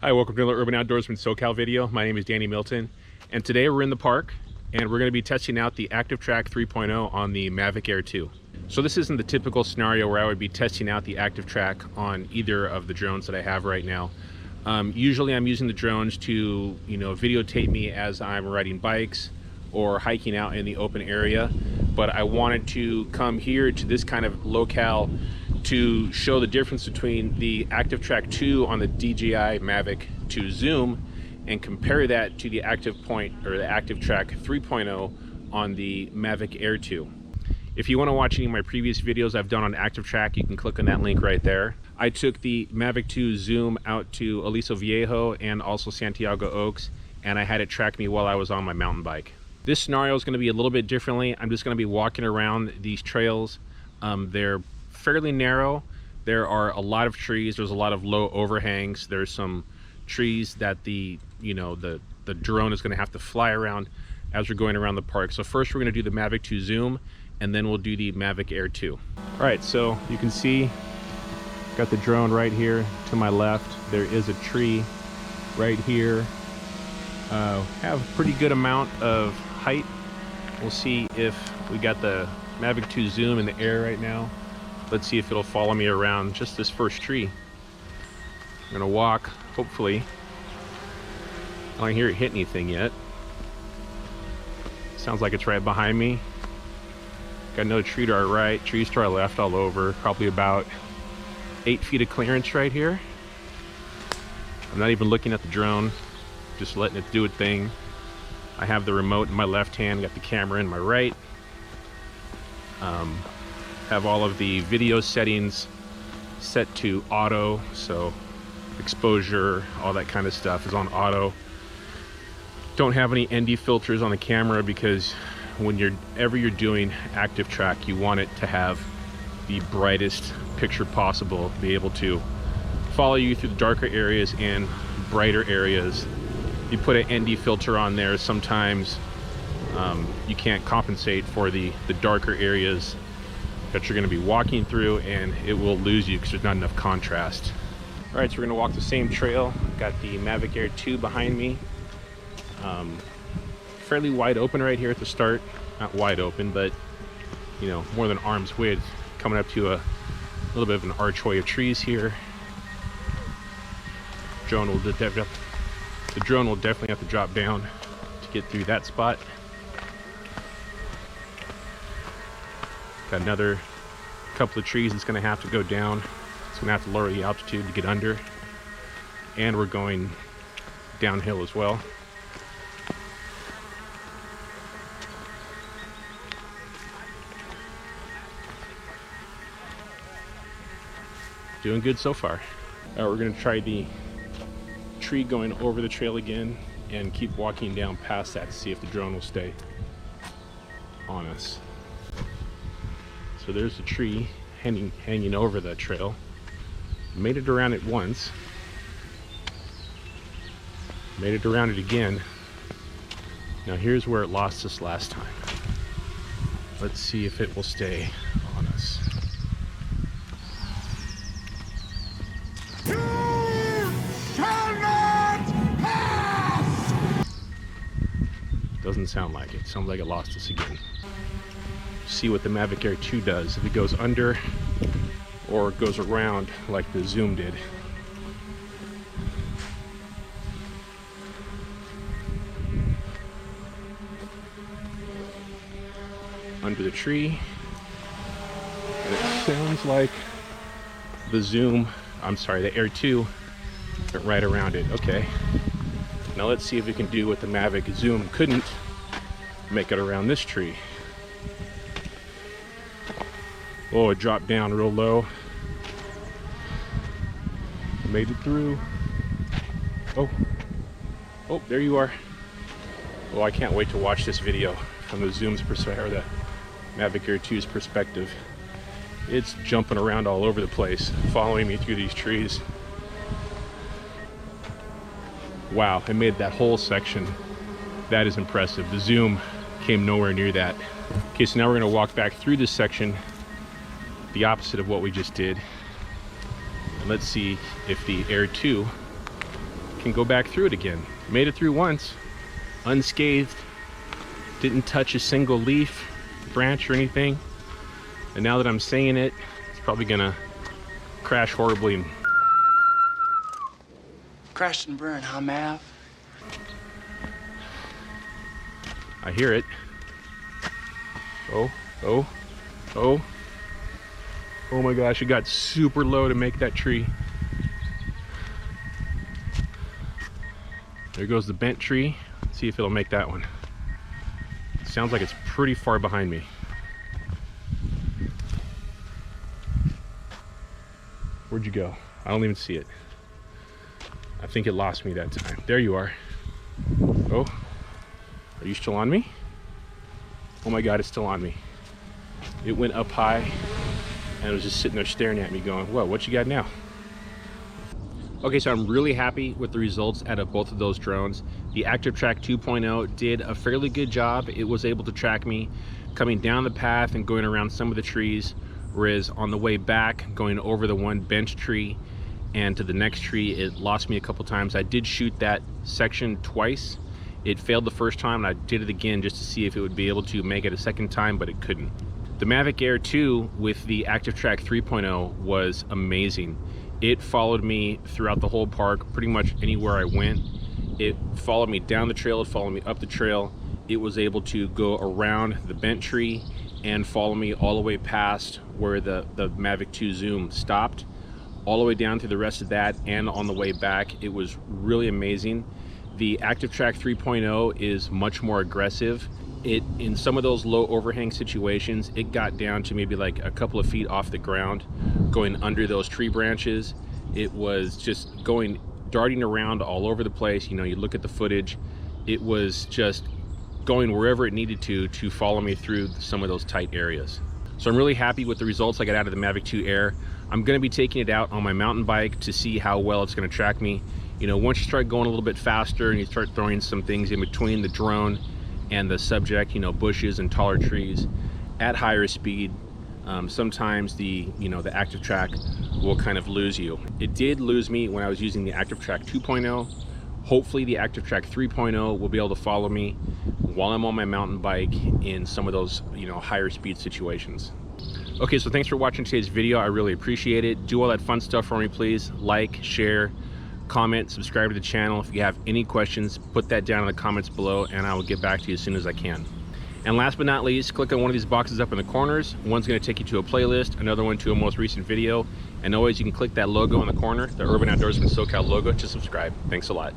Hi, welcome to another Urban Outdoorsman SoCal video. My name is Danny Milton, and today we're in the park, and we're going to be testing out the Active Track 3.0 on the Mavic Air 2. So this isn't the typical scenario where I would be testing out the Active Track on either of the drones that I have right now. Usually I'm using the drones to, videotape me as I'm riding bikes or hiking out in the open area, but I wanted to come here to this kind of locale to show the difference between the Active Track 2 on the DJI Mavic 2 Zoom and compare that to the Active Track 3.0 on the Mavic Air 2. If you want to watch any of my previous videos I've done on Active Track, you can click on that link right there. I took the Mavic 2 Zoom out to Aliso Viejo and also Santiago Oaks, and I had it track me while I was on my mountain bike. This scenario is going to be a little bit differently. I'm just going to be walking around these trails. They're fairly narrow. There are a lot of trees. There's a lot of low overhangs. There's some trees that the drone is going to have to fly around as we're going around the park. So first we're going to do the Mavic 2 Zoom, and then we'll do the Mavic Air 2. All right, so you can see, got the drone right here to my left. There is a tree right here. Have a pretty good amount of height. We'll see if we got the Mavic 2 Zoom in the air right now. Let's see if it'll follow me around just this first tree. I'm gonna walk, hopefully. I don't hear it hit anything yet. Sounds like it's right behind me. Got another tree to our right, trees to our left all over. Probably about 8 feet of clearance right here. I'm not even looking at the drone, just letting it do its thing. I have the remote in my left hand, got the camera in my right. Have all of the video settings set to auto, so exposure, all that kind of stuff is on auto. Don't have any ND filters on the camera because whenever you're doing Active Track, you want it to have the brightest picture possible, be able to follow you through the darker areas and brighter areas. You put an ND filter on there, sometimes you can't compensate for the darker areas that you're going to be walking through, and it will lose you because there's not enough contrast. All right, so we're going to walk the same trail. Got the Mavic Air 2 behind me. Fairly wide open right here at the start. Not wide open, but more than arm's width. Coming up to a little bit of an archway of trees here. The drone will definitely have to drop down to get through that spot. Got another couple of trees that's going to have to go down. It's going to have to lower the altitude to get under. And we're going downhill as well. Doing good so far. All right, we're going to try the tree going over the trail again and keep walking down past that to see if the drone will stay on us. So there's a tree hanging over the trail. Made it around it once. Made it around it again. Now here's where it lost us last time. Let's see if it will stay on us. Doesn't sound like it. Sounds like it lost us again. See what the Mavic Air 2 does, if it goes under or goes around like the Zoom did. Under the tree, and it sounds like the the Air 2 went right around it. Okay, now let's see if we can do what the Mavic Zoom couldn't, make it around this tree. Oh, it dropped down real low. Made it through. Oh, there you are. Oh, I can't wait to watch this video from the Zoom's perspective, or the Mavic Air 2's perspective. It's jumping around all over the place, following me through these trees. Wow, I made that whole section. That is impressive. The Zoom came nowhere near that. Okay, so now we're going to walk back through this section, the opposite of what we just did. And let's see if the Air 2 can go back through it again. Made it through once, unscathed, didn't touch a single leaf, branch, or anything. And now that I'm saying it, it's probably gonna crash horribly. Crash and burn, huh, Mav? I hear it. Oh, oh, oh. Oh my gosh, it got super low to make that tree. There goes the bent tree. Let's see if it'll make that one. It sounds like it's pretty far behind me. Where'd you go? I don't even see it. I think it lost me that time. There you are. Oh, are you still on me? Oh my God, it's still on me. It went up high and it was just sitting there staring at me going, whoa, what you got now? Okay, so I'm really happy with the results out of both of those drones. The Active Track 2.0 did a fairly good job. It was able to track me coming down the path and going around some of the trees, whereas on the way back, going over the one bench tree and to the next tree, it lost me a couple times. I did shoot that section twice. It failed the first time, and I did it again just to see if it would be able to make it a second time, but it couldn't. The Mavic Air 2 with the Active Track 3.0 was amazing. It followed me throughout the whole park, pretty much anywhere I went. It followed me down the trail, it followed me up the trail. It was able to go around the bent tree and follow me all the way past where the Mavic 2 Zoom stopped, all the way down through the rest of that, and on the way back. It was really amazing. The Active Track 3.0 is much more aggressive. In some of those low overhang situations, it got down to maybe like a couple of feet off the ground, going under those tree branches. It was just darting around all over the place. You know, you look at the footage, it was just going wherever it needed to follow me through some of those tight areas. So I'm really happy with the results I got out of the Mavic 2 Air. I'm gonna be taking it out on my mountain bike to see how well it's gonna track me. You know, once you start going a little bit faster and you start throwing some things in between the drone and the subject, you know, bushes and taller trees at higher speed, sometimes the Active Track will kind of lose you. It did lose me when I was using the Active Track 2.0. Hopefully the Active Track 3.0 will be able to follow me while I'm on my mountain bike in some of those, you know, higher speed situations. Okay, so thanks for watching today's video. I really appreciate it. Do all that fun stuff for me, please. Like, share, comment, subscribe to the channel. If you have any questions, put that down in the comments below and I will get back to you as soon as I can. And last but not least, click on one of these boxes up in the corners. One's going to take you to a playlist, another one to a most recent video, and always you can click that logo in the corner, the Urban Outdoorsman SoCal logo, to subscribe. Thanks a lot.